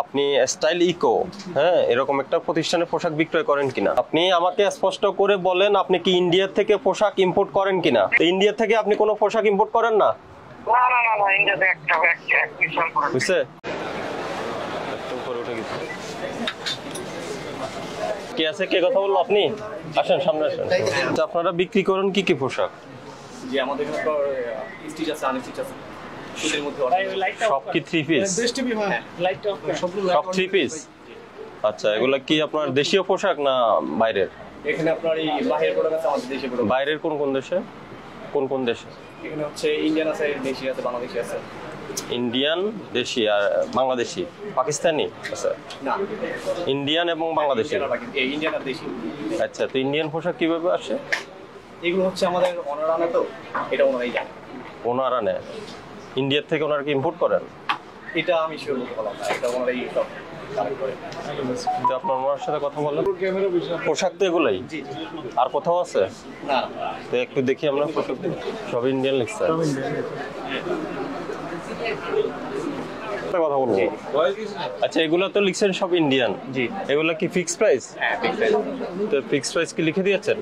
আপনি style eco হ্যাঁ এরকম একটা প্রতিষ্ঠানে পোশাক বিক্রয় করেন কিনা? আপনি আমাকে স্পষ্ট করে বলেন আপনি কি ইন্ডিয়া থেকে পোশাক ইম্পোর্ট করেন কিনা? ইন্ডিয়া থেকে আপনি কোনো পোশাক ইম্পোর্ট করেন না? না না না না ইন্ডিয়া থেকে একটা মিশন করে বুঝছে? উপরে উঠে গেছে। কে আছে, কে কথা বললো? আপনি আসেন, সামনে আসেন। আপনারা বিক্রি করেন কি কি পোশাক? যে আমাদের এখানে স্টিচ আছে, আনস্টিচ আছে, সুতির মধ্যে সব কি থ্রি পিস? সব থ্রি পিস? আচ্ছা, এগুলা কি আপনার দেশীয় পোশাক না বাইরের? এখানে আপনার এই বাহিরের প্রোডাক্ট আছে, আমাদের দেশে প্রোডাক্ট। বাইরের কোন কোন দেশে? কোন কোন দেশে? এখানে হচ্ছে ইন্ডিয়ান আছে, দেশি আছে, বাংলাদেশি আছে। ইন্ডিয়ান, দেশি আর বাংলাদেশি, পাকিস্তানি আছে? না, ইন্ডিয়ান এবং বাংলাদেশি। ইন্ডিয়ান আর দেশি। আচ্ছা, তো ইন্ডিয়ান পোশাক কিভাবে আসে? এগুলো হচ্ছে আমাদের ওনারা আনে, তো এটা ওনারাই জানে। ওনারা নেয় ইন্ডিয়ার থেকে? ওনারা কি ইম্পোর্ট করেন? এটা আমি শিওর বলতে পারলাম না, এটা ওনারাই সব কালেক্ট করে। তো আপনার ওনার সাথে কথা বলেন। পোশাক তো এগুলাই, আর কোথাও আছে? না, তো একটু দেখি আমরা পোশাক। সব ইন্ডিয়ান লিখছে। কথা বলবো। আচ্ছা, এগুলো তো লিখছেন সব ইন্ডিয়ান। জি। এগুলো কি ফিক্স প্রাইস? হ্যাঁ ফিক্স প্রাইস। তো ফিক্স প্রাইস কি লিখে দিয়েছেন?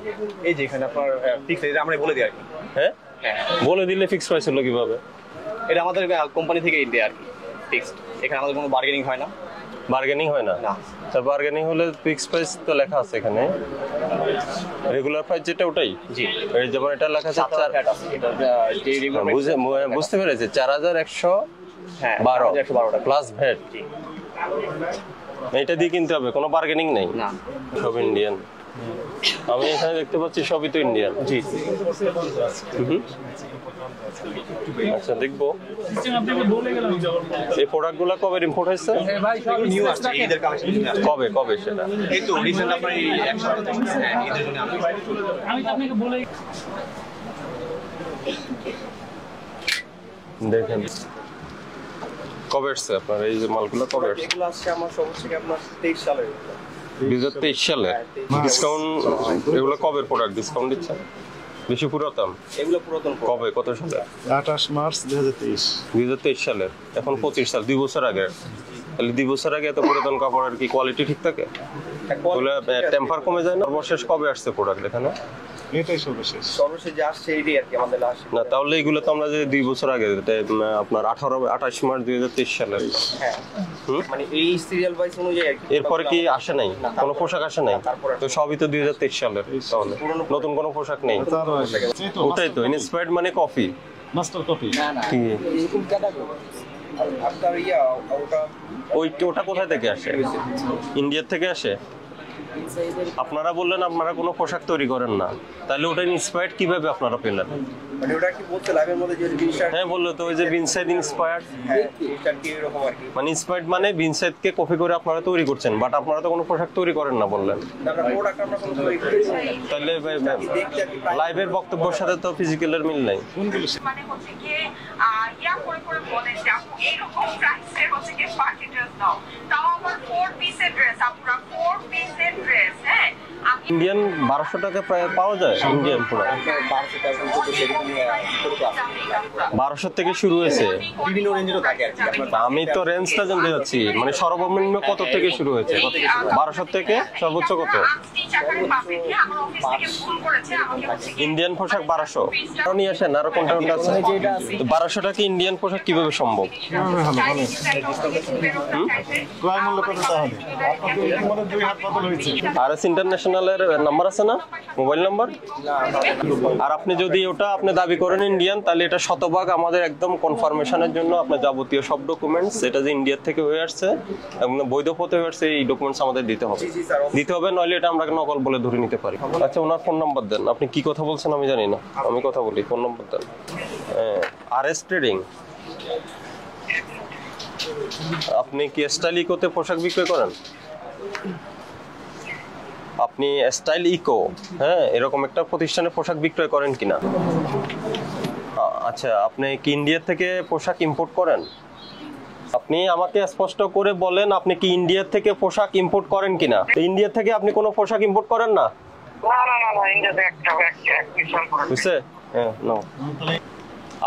এই যে এখানে আপনার ফিক্স প্রাইস আমরা বলে দিই আর কি। হ্যাঁ, হ্যাঁ, বলে দিলে ফিক্স প্রাইস হলো কিভাবে? এটা আমাদের কোম্পানি থেকে দেয় আর কি, ফিক্সড। এখানে আমাদের কোনো বার্গেনিং হয় না। বার্গেনিং হয় না? না। তো বার্গেনিং হলে ফিক্স প্রাইস তো লেখা আছে এখানে। রেগুলার প্রাইস যেটা ওটাই? জি। এই যেমন এটা লেখা আছে বুঝতে পেরেছি, 4112 প্লাস ভ্যাট। এটা দিয়ে কিনতে হবে, কোনো বার্গেনিং নেই? না, সব ইন্ডিয়ান। আমি এখানে দেখতে পাচ্ছি সবই তো ইন্ডিয়ান। জি। আচ্ছা, দেখবো। এই প্রোডাক্টগুলো কবে ইম্পোর্ট হয়েছে? নিউ আসছে, ঈদের কালেকশন। কবে কবে সেটা? এই তো রিসেন্ট আপনার এই এক সপ্তাহ থেকে। হ্যাঁ, ঈদের জন্য আমি তো আপনাকে বলে দেখেন কবে আসছে আপনার এই যে মালগুলো? কবে আসছে? এগুলো আসছে আমার সব হচ্ছে কি আপনার 23 সালে। 2023 সালে? ডিসকাউন্ট? এগুলো কবে প্রোডাক্ট ডিসকাউন্ট দিচ্ছেন? বেশি পুরাতন? এগুলো পুরাতন। কবে, কত সালে? 28 মার্চ 2023। 2023 সালের, এখন 25 সাল, 2 বছর আগে। তাহলে 2 বছর আগে এত পুরাতন কাপড়ের কি কোয়ালিটি ঠিক থাকে? বলে টেম্পার কমে যায় না? সর্বশেষ কবে আসছে প্রোডাক্ট এখানে? এটাই সর্বশেষ যে আসছে এইটাই আর কি আমাদের লাস্ট। না, তাহলে এগুলো তো আমরা যে 2 বছর আগে, আপনার 28 মার্চ 2023 সালের। হ্যাঁ, মানে এই সিরিয়াল ওয়াইজ অনুযায়ী আর কি। এরপরে কি আসে নাই? কোনো পোশাক আসে নাই? তো সবই তো 2023 সালের। তাহলে নতুন কোনো পোশাক নেই? ওটাই তো ইন্সপায়ার্ড মানে কফি, মাস্টার কপি। না না, কি এরকম ক্যাটাগরি আপনার ওটা কোথায় থেকে আসে? ইন্ডিয়া থেকে আসে? আপনারা বললেন আপনারা কোনো পোশাক তৈরি করেন না, তাহলে ওটা ইন্সপায়ার্ড কিভাবে আপনারা পেলেন? মানে ওটা কি বলতে লাভের মধ্যে যে জিনিসটা। হ্যাঁ, বললো তো ওই যে বিনসাইড ইন্সপায়ার্ড। হ্যাঁ, এটা কি এরকম আর কি। মানে ইন্সপায়ার্ড মানে বিনসাইডকে কপি করে আপনারা তৈরি করছেন, বাট আপনারা তো কোনো পোশাক তৈরি করেন না বললেন। আমরা প্রোডাক্ট আমরা কোনো তৈরি করি না। তাহলে লাইভের বক্তব্যের সাথে তো ফিজিক্যালের মিল নাই। মানে হচ্ছে কি ইয়া করে করে বলে যে আপু এইরকম প্রাইসের হচ্ছে কি পার্টি ড্রেস দাও, তাও আমার 4 পিসের ড্রেস, আপুরা 4 পিসের ড্রেস। হ্যাঁ, ইন্ডিয়ান 1200 টাকা প্রায় পাওয়া যায় ইন্ডিয়ান প্রোডাক্ট। 1200 থেকে শুরু হয়েছে? বিভিন্ন রেঞ্জেরও থাকে আর কি আপনার। আমি তো রেঞ্জটা জানতে চাচ্ছি, মানে সর্বনিম্ন কত থেকে শুরু হয়েছে? 1200 থেকে সর্বোচ্চ কত? ইন্ডিয়ান পোশাক 1200 নিয়ে আসেন, আরো কোনটা কোনটা আছে? 1200 টাকা ইন্ডিয়ান পোশাক কিভাবে সম্ভব? ক্রয় মূল্য কত তাহলে? আপনাদের 2 হাত বদল হয়েছে। আর এস ইন্টারন্যাশনালের নাম্বার আছে না, মোবাইল নাম্বার? আর আপনি যদি ওটা আপনি দাবি করেন ইন্ডিয়ান, তাহলে এটা শতভাগ আমাদের একদম কনফার্মেশনের জন্য আপনার যাবতীয় সব ডকুমেন্টস, এটা যে ইন্ডিয়া থেকে হয়ে আসছে এবং বৈধ পথে হয়ে আসছে, এই ডকুমেন্টস আমাদের দিতে হবে, নইলে এটা আমরা নকল বলে ধরে নিতে পারি। আচ্ছা, ওনার ফোন নাম্বার দেন। আপনি কি কথা বলছেন আমি জানি না, আমি কথা বলি, ফোন নাম্বার দেন। আর এস ট্রেডিং, আপনি কি স্টাইল ইকোতে পোশাক বিক্রয় করেন? আপনি স্টাইল ইকো হ্যাঁ এরকম একটা প্রতিষ্ঠানে পোশাক বিক্রয় করেন কিনা? আচ্ছা, আপনি কি ইন্ডিয়া থেকে পোশাক ইম্পোর্ট করেন? আপনি আমাকে স্পষ্ট করে বলেন আপনি কি ইন্ডিয়া থেকে পোশাক ইম্পোর্ট করেন কিনা? ইন্ডিয়া থেকে আপনি কোনো পোশাক ইম্পোর্ট করেন না? না না না ইন্ডিয়া থেকে একটা মিশন করে বুঝছে? হ্যাঁ, নাও।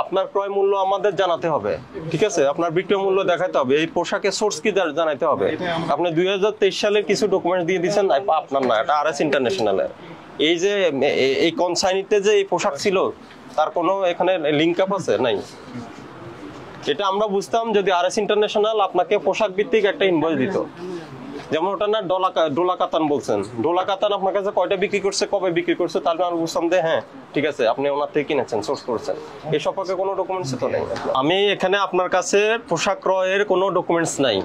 আপনার ক্রয় মূল্য আমাদের জানাতে হবে, ঠিক আছে? আপনার বিক্রয় মূল্য দেখাতে হবে, এই পোশাকের সোর্স কি জানাতে হবে। আপনি 2023 সালের কিছু ডকুমেন্ট দিয়ে দিচ্ছেন, আপনার না, এটা RS ইন্টারন্যাশনালের। এই যে এই কনসাইনিতে যে এই পোশাক ছিল তার কোনো এখানে লিঙ্ক আপ আছে? নাই। এটা আমরা বুঝতাম যদি RS ইন্টারন্যাশনাল আপনাকে পোশাক ভিত্তিক একটা ইনভয়েস দিত, যেমন ওটা না ডোলা কাতান বলছেন, ডোলা কাতান আপনার কাছে কয়টা বিক্রি করছে, কবে বিক্রি করছে, তাহলে আমি বুঝতাম যে হ্যাঁ ঠিক আছে আপনি ওনার থেকে কিনেছেন, সোর্স করেছেন। এই সম্পর্কে কোনো ডকুমেন্টস তো নেই। আমি এখানে আপনার কাছে পোশাক ক্রয়ের কোনো ডকুমেন্টস নাই।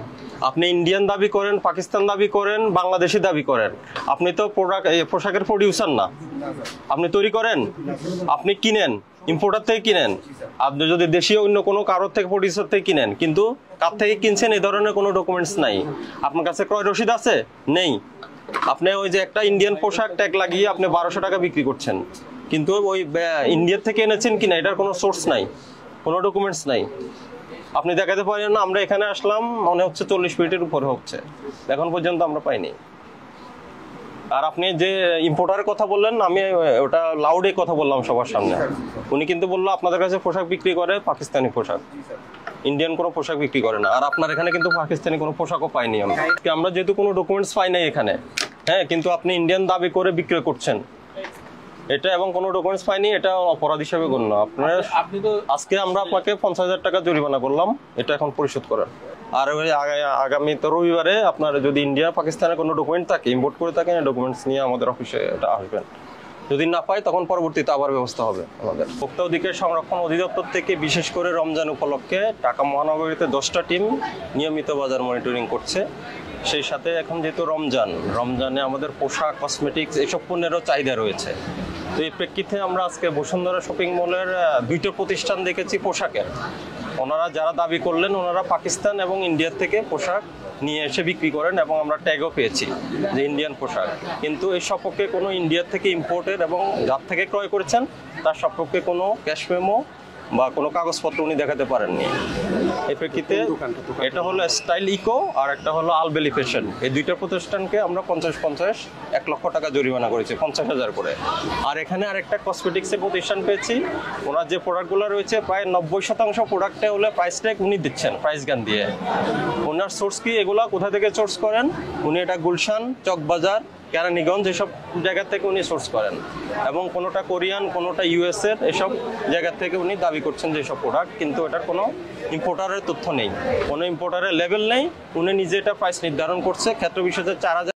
আপনি ইন্ডিয়ান দাবি করেন, পাকিস্তান দাবি করেন, বাংলাদেশি দাবি করেন, আপনি তো পোশাকের প্রডিউসার না। আপনি তৈরি করেন, আপনি কিনেন, ইম্পোর্টার থেকে কিনেন। আপনি যদি দেশীয় অন্য কোনো কারোর থেকে প্রডিউসার থেকে কিনেন, কিন্তু কার থেকে কিনছেন এই ধরনের কোনো ডকুমেন্টস নাই। আপনার কাছে ক্রয় রসিদ আছে? নেই। আপনি ওই যে একটা ইন্ডিয়ান পোশাক ট্যাগ লাগিয়ে আপনি 1200 টাকা বিক্রি করছেন, কিন্তু ওই ইন্ডিয়ার থেকে এনেছেন কিনা এটার কোনো সোর্স নাই, কোনো ডকুমেন্টস নাই। আপনি দেখাতে পারেন না। আমরা এখানে আসলাম মনে হচ্ছে 40 মিনিটের উপরে হচ্ছে, এখন পর্যন্ত আমরা পাইনি। আর আপনি যে ইম্পোর্টারের কথা বললেন, আমি ওটা লাউডে কথা বললাম সবার সামনে। উনি কিন্তু বললো আপনাদের কাছে পোশাক বিক্রি করে পাকিস্তানি পোশাক, ইন্ডিয়ান কোনো পোশাক বিক্রি করে না। আর আপনার এখানে কিন্তু পাকিস্তানি কোনো পোশাকও পাইনি আমরা যেহেতু কোনো ডকুমেন্টস পাই নাই এখানে। হ্যাঁ, কিন্তু আপনি ইন্ডিয়ান দাবি করে বিক্রয় করছেন এটা, এবং কোনো ডকুমেন্টস পাইনি, এটা অপরাধ হিসেবে গণ্য। আপনি তো আজকে আমরা আপনাকে 50,000 টাকা জরিমানা করলাম, এটা এখন পরিশোধ করেন। আর ওই আগামী তো রবিবারে আপনার যদি ইন্ডিয়া পাকিস্তানের কোনো ডকুমেন্ট থাকে, ইম্পোর্ট করে থাকেন, ডকুমেন্টস নিয়ে আমাদের অফিসে এটা আসবেন। যদি না পাই তখন পরবর্তীতে আবার ব্যবস্থা হবে। আমাদের ভোক্তা অধিকার সংরক্ষণ অধিদপ্তর থেকে বিশেষ করে রমজান উপলক্ষে ঢাকা মহানগরীতে 10টা টিম নিয়মিত বাজার মনিটরিং করছে। সেই সাথে এখন যেহেতু রমজানে আমাদের পোশাক, কসমেটিক্স এসব পণ্যেরও চাহিদা রয়েছে। তো এই প্রেক্ষিতে আমরা আজকে বসুন্ধরা শপিং মলের 2টা প্রতিষ্ঠান দেখেছি পোশাকের। ওনারা যারা দাবি করলেন ওনারা পাকিস্তান এবং ইন্ডিয়ার থেকে পোশাক নিয়ে এসে বিক্রি করেন, এবং আমরা ট্যাগও পেয়েছি যে ইন্ডিয়ান পোশাক। কিন্তু এই সম্পর্কে কোনো ইন্ডিয়ার থেকে ইম্পোর্টের এবং যার থেকে ক্রয় করেছেন তার সম্পর্কে কোনো ক্যাশ মেমো বা কোনো কাগজপত্র উনি দেখাতে পারেননি। এই প্রেক্ষিতে এটা হলো স্টাইল ইকো আর একটা হলো আলবেলি ফ্যাশন, এই 2টা প্রতিষ্ঠানকে আমরা 50 1 লক্ষ টাকা জরিমানা করেছি, 50,000 করে। আর এখানে আরেকটা কসমেটিক্সের প্রতিষ্ঠান পেয়েছি, ওনার যে প্রোডাক্টগুলো রয়েছে প্রায় 90% প্রোডাক্টে হলে প্রাইস ট্যাগ উনি দিচ্ছেন প্রাইস গান দিয়ে। ওনার সোর্স কি, এগুলা কোথা থেকে সোর্স করেন উনি? এটা গুলশান, চকবাজার, কেরানীগঞ্জ এসব জায়গা থেকে উনি সোর্স করেন, এবং কোনোটা কোরিয়ান, কোনোটা US এর, এসব জায়গা থেকে উনি দাবি করছেন যেসব প্রোডাক্ট, কিন্তু এটার কোনো ইম্পোর্টারের তথ্য নেই, কোনো ইম্পোর্টারের লেভেল নেই। উনি নিজে এটা প্রাইস নির্ধারণ করছে, ক্ষেত্র বিশেষে 4,000